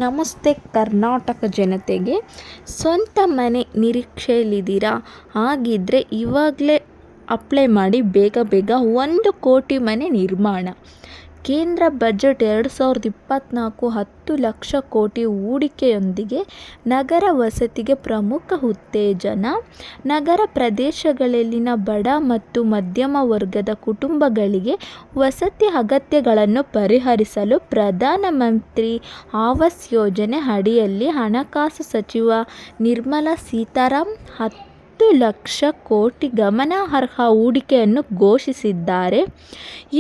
ನಮಸ್ತೆ ಕರ್ನಾಟಕ ಜನತೆಗೆ. ಸ್ವಂತ ಮನೆ ನಿರೀಕ್ಷೆಯಲ್ಲಿದ್ದೀರಾ? ಹಾಗಿದ್ದರೆ ಇವಾಗಲೇ ಅಪ್ಲೈ ಮಾಡಿ. ಬೇಗ 1 ಕೋಟಿ ಮನೆ ನಿರ್ಮಾಣ. ಕೇಂದ್ರ ಬಜೆಟ್ 2024 10 ಲಕ್ಷ ಕೋಟಿ ಹೂಡಿಕೆಯೊಂದಿಗೆ ನಗರ ವಸತಿಗೆ ಪ್ರಮುಖ ಉತ್ತೇಜನ. ನಗರ ಪ್ರದೇಶಗಳಲ್ಲಿನ ಬಡ ಮತ್ತು ಮಧ್ಯಮ ವರ್ಗದ ಕುಟುಂಬಗಳಿಗೆ ವಸತಿ ಅಗತ್ಯಗಳನ್ನು ಪರಿಹರಿಸಲು ಪ್ರಧಾನಮಂತ್ರಿ ಆವಾಸ್ ಯೋಜನೆ ಅಡಿಯಲ್ಲಿ ಹಣಕಾಸು ಸಚಿವ ನಿರ್ಮಲಾ ಸೀತಾರಾಮನ್ 10 ಲಕ್ಷ ಕೋಟಿ ಗಮನಾರ್ಹ ಹೂಡಿಕೆಯನ್ನು ಘೋಷಿಸಿದ್ದಾರೆ.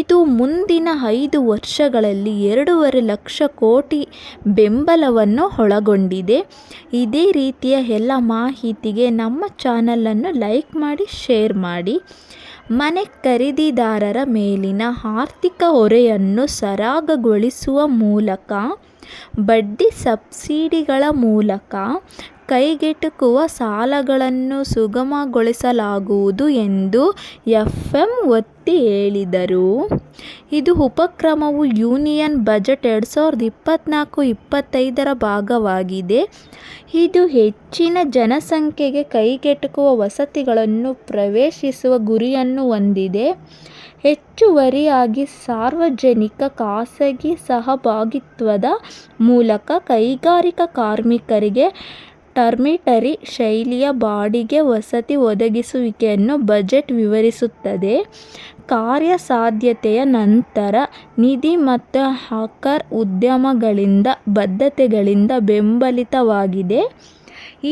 ಇದು ಮುಂದಿನ 5 ವರ್ಷಗಳಲ್ಲಿ 2.5 ಲಕ್ಷ ಕೋಟಿ ಬೆಂಬಲವನ್ನು ಒಳಗೊಂಡಿದೆ. ಇದೇ ರೀತಿಯ ಎಲ್ಲ ಮಾಹಿತಿಗೆ ನಮ್ಮ ಚಾನಲನ್ನು ಲೈಕ್ ಮಾಡಿ, ಶೇರ್ ಮಾಡಿ. ಮನೆ ಖರೀದಿದಾರರ ಮೇಲಿನ ಆರ್ಥಿಕ ಹೊರೆಯನ್ನು ಸರಾಗಗೊಳಿಸುವ ಮೂಲಕ, ಬಡ್ಡಿ ಸಬ್ಸಿಡಿಗಳ ಮೂಲಕ ಕೈಗೆಟುಕುವ ಸಾಲಗಳನ್ನು ಸುಗಮಗೊಳಿಸಲಾಗುವುದು ಎಂದು ಎಫ್ಎಂ ಒತ್ತಿ ಹೇಳಿದರು. ಇದು ಉಪಕ್ರಮವು ಯೂನಿಯನ್ ಬಜೆಟ್ 2024-25 ಭಾಗವಾಗಿದೆ. ಇದು ಹೆಚ್ಚಿನ ಜನಸಂಖ್ಯೆಗೆ ಕೈಗೆಟುಕುವ ವಸತಿಗಳನ್ನು ಪ್ರವೇಶಿಸುವ ಗುರಿಯನ್ನು ಹೊಂದಿದೆ. ಹೆಚ್ಚುವರಿಯಾಗಿ, ಸಾರ್ವಜನಿಕ ಖಾಸಗಿ ಸಹಭಾಗಿತ್ವದ ಮೂಲಕ ಕೈಗಾರಿಕಾ ಕಾರ್ಮಿಕರಿಗೆ ಡಾರ್ಮಿಟರಿ ಶೈಲಿಯ ಬಾಡಿಗೆ ವಸತಿ ಒದಗಿಸುವಿಕೆಯನ್ನು ಬಜೆಟ್ ವಿವರಿಸುತ್ತದೆ. ಕಾರ್ಯಸಾಧ್ಯತೆಯ ನಂತರ ನಿಧಿ ಮತ್ತು ಆಖರ್ ಉದ್ಯಮಗಳಿಂದ ಬದ್ಧತೆಗಳಿಂದ ಬೆಂಬಲಿತವಾಗಿದೆ.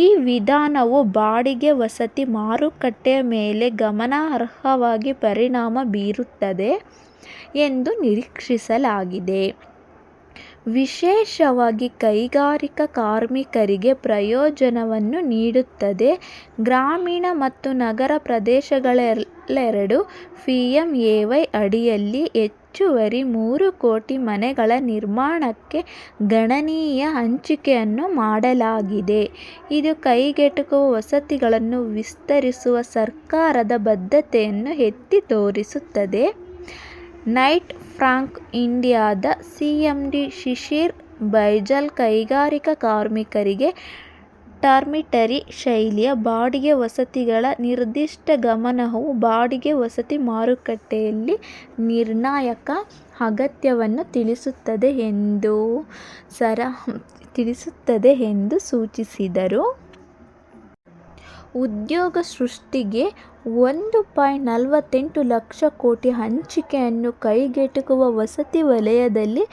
ಈ ವಿಧಾನವು ಬಾಡಿಗೆ ವಸತಿ ಮಾರುಕಟ್ಟೆಯ ಮೇಲೆ ಗಮನಾರ್ಹವಾಗಿ ಪರಿಣಾಮ ಬೀರುತ್ತದೆ ಎಂದು ನಿರೀಕ್ಷಿಸಲಾಗಿದೆ. ವಿಶೇಷವಾಗಿ ಕೈಗಾರಿಕಾ ಕಾರ್ಮಿಕರಿಗೆ ಪ್ರಯೋಜನವನ್ನು ನೀಡುತ್ತದೆ. ಗ್ರಾಮೀಣ ಮತ್ತು ನಗರ ಪ್ರದೇಶಗಳೆರಡೂ ಪಿಎಂಎವೈ ಅಡಿಯಲ್ಲಿ ಹೆಚ್ಚುವರಿ 3 ಕೋಟಿ ಮನೆಗಳ ನಿರ್ಮಾಣಕ್ಕೆ ಗಣನೀಯ ಹಂಚಿಕೆಯನ್ನು ಮಾಡಲಾಗಿದೆ. ಇದು ಕೈಗೆಟುಕುವ ವಸತಿಗಳನ್ನು ವಿಸ್ತರಿಸುವ ಸರ್ಕಾರದ ಬದ್ಧತೆಯನ್ನು ಎತ್ತಿ ತೋರಿಸುತ್ತದೆ. ನೈಟ್ ಫ್ರಾಂಕ್ ಇಂಡಿಯಾದ ಸಿಎಂಡಿ ಶಿಶಿರ್ ಬೈಜಲ್ ಕೈಗಾರಿಕಾ ಕಾರ್ಮಿಕರಿಗೆ ಡಾರ್ಮಿಟರಿ ಶೈಲಿಯ ಬಾಡಿಗೆ ವಸತಿಗಳ ನಿರ್ದಿಷ್ಟ ಗಮನವು ಬಾಡಿಗೆ ವಸತಿ ಮಾರುಕಟ್ಟೆಯಲ್ಲಿ ನಿರ್ಣಾಯಕ ಅಗತ್ಯವನ್ನು ತಿಳಿಸುತ್ತದೆ ಎಂದು ಸೂಚಿಸಿದರು. ಉದ್ಯೋಗ ಸೃಷ್ಟಿಗೆ 1.48 ಲಕ್ಷ ಕೋಟಿ ಹಂಚಿಕೆಯನ್ನು ಕೈಗೆಟುಕುವ ವಸತಿ ವಲಯದಲ್ಲಿ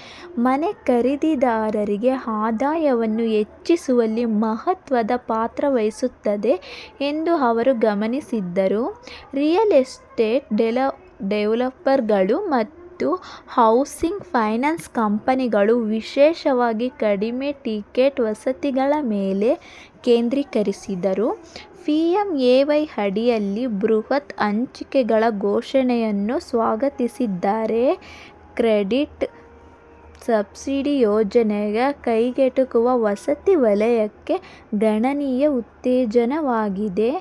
ಮನೆ ಖರೀದಿದಾರರಿಗೆ ಆದಾಯವನ್ನು ಹೆಚ್ಚಿಸುವಲ್ಲಿ ಮಹತ್ವದ ಪಾತ್ರ ವಹಿಸುತ್ತದೆ ಎಂದು ಅವರು ಗಮನಿಸಿದರು. ರಿಯಲ್ ಎಸ್ಟೇಟ್ ಡೆವಲಪರ್ಗಳು ಮತ್ತು ಹೌಸಿಂಗ್ ಫೈನಾನ್ಸ್ ಕಂಪನಿಗಳು ವಿಶೇಷವಾಗಿ ಕಡಿಮೆ ಟಿಕೆಟ್ ವಸತಿಗಳ ಮೇಲೆ ಕೇಂದ್ರೀಕರಿಸಿದರು. ಪಿಎಂಎವೈ ಅಡಿಯಲ್ಲಿ ಬೃಹತ್ ಹಂಚಿಕೆಗಳ ಘೋಷಣೆಯನ್ನು ಸ್ವಾಗತಿಸಿದ್ದಾರೆ. ಕ್ರೆಡಿಟ್ ಸಬ್ಸಿಡಿ ಯೋಜನೆಯು ಕೈಗೆಟುಕುವ ವಸತಿ ವಲಯಕ್ಕೆ ಗಣನೀಯ ಉತ್ತೇಜನವಾಗಿದೆ.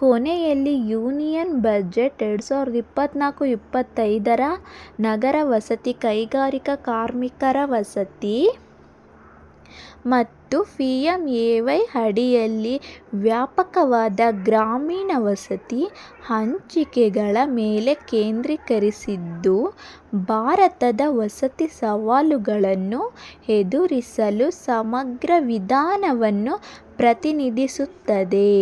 ಕೊನೆಯಲ್ಲಿ, ಯೂನಿಯನ್ ಬಜೆಟ್ 2024-25 ನಗರ ವಸತಿ, ಕೈಗಾರಿಕಾ ಕಾರ್ಮಿಕರ ವಸತಿ ಮತ್ತು ಪಿಎಂಎವೈ ಅಡಿಯಲ್ಲಿ ವ್ಯಾಪಕವಾದ ಗ್ರಾಮೀಣ ವಸತಿ ಹಂಚಿಕೆಗಳ ಮೇಲೆ ಕೇಂದ್ರೀಕರಿಸಿದ್ದು, ಭಾರತದ ವಸತಿ ಸವಾಲುಗಳನ್ನು ಎದುರಿಸಲು ಸಮಗ್ರ ವಿಧಾನವನ್ನು ಪ್ರತಿನಿಧಿಸುತ್ತದೆ.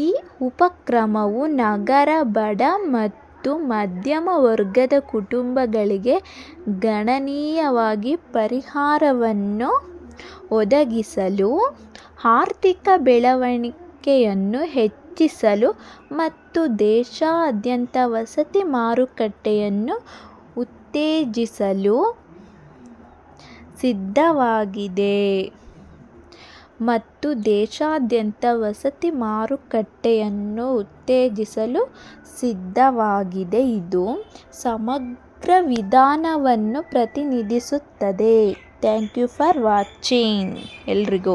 ಈ ಉಪಕ್ರಮವು ನಗರ ಬಡ ಮತ್ತು ಮಧ್ಯಮ ವರ್ಗದ ಕುಟುಂಬಗಳಿಗೆ ಗಣನೀಯವಾಗಿ ಪರಿಹಾರವನ್ನು ಒದಗಿಸಲು, ಆರ್ಥಿಕ ಬೆಳವಣಿಗೆಯನ್ನು ಹೆಚ್ಚಿಸಲು ಮತ್ತು ದೇಶಾದ್ಯಂತ ವಸತಿ ಮಾರುಕಟ್ಟೆಯನ್ನು ಉತ್ತೇಜಿಸಲು ಸಿದ್ಧವಾಗಿದೆ. ಇದು ಸಮಗ್ರ ವಿಧಾನವನ್ನು ಪ್ರತಿನಿಧಿಸುತ್ತದೆ. Thank you for watching. ಎಲ್ರಿಗೂ